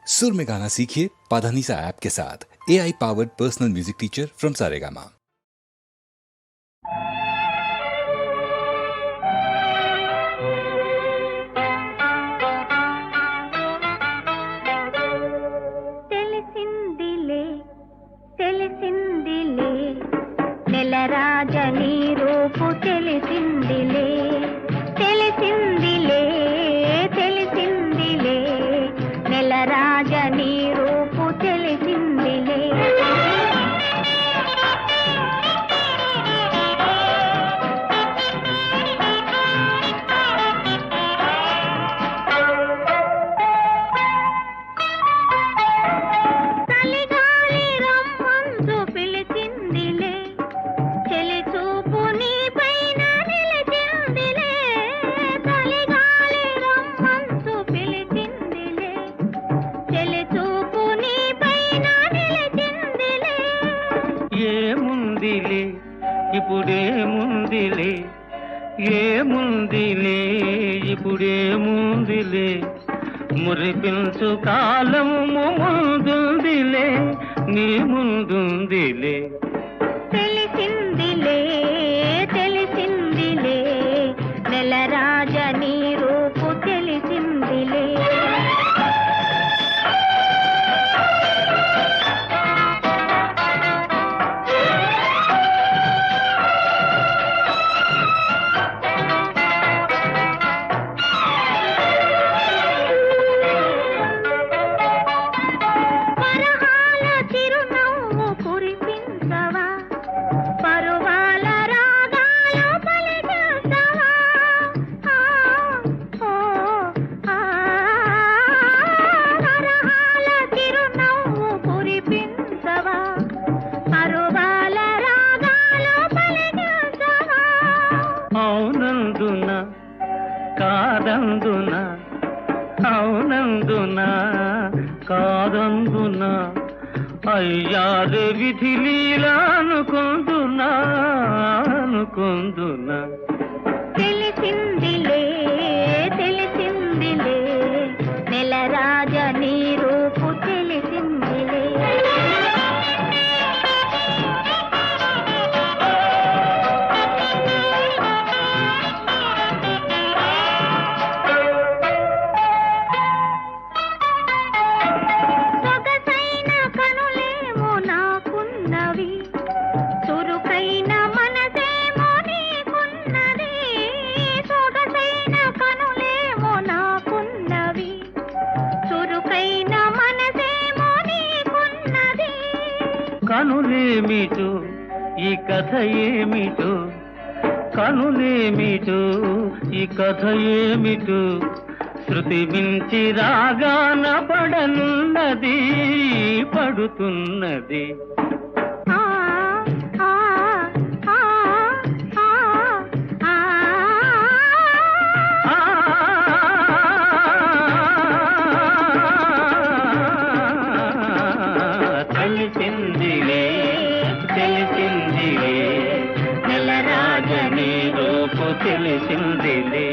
सुर में गाना सीखिए पाधानीसा ऐप के साथ। AI powered personal music teacher from Saregama. తెలిసిందిలే నెలరాజని రూపు తెలిసిందిలే తెలిసిందిలే తెలిసిందిలే నెలరాజని రూపు తెలిసిందిలే ఇప్పుడేముందిలే ఏముందిలే ఇప్పుడేముందిలే మురిపించు కాలము ముందుందిలే నీ ముందుందిలే తెలిసిందిలే తెలిసిందిలే నెలరాజని రూపు తెలిసిందిలే అవునందున కాదందున అవునందున కాదందున అయ్యారు విధి లీలా అనుకుందునా అనుకుందునా తెలిసిందిలే తెలిసిందిలే నెలరాజని రూపు తెలిసిందిలే కనులేమిటో ఈ కథ ఏమిటో కనులేమిటో ఈ కథ ఏమిటో శృతి మించి రాగాన పడనున్నది పడుతున్నది తెలిసిందిలే తెలిసిందిలే నెలరాజని రూపు తెలిసిందిలే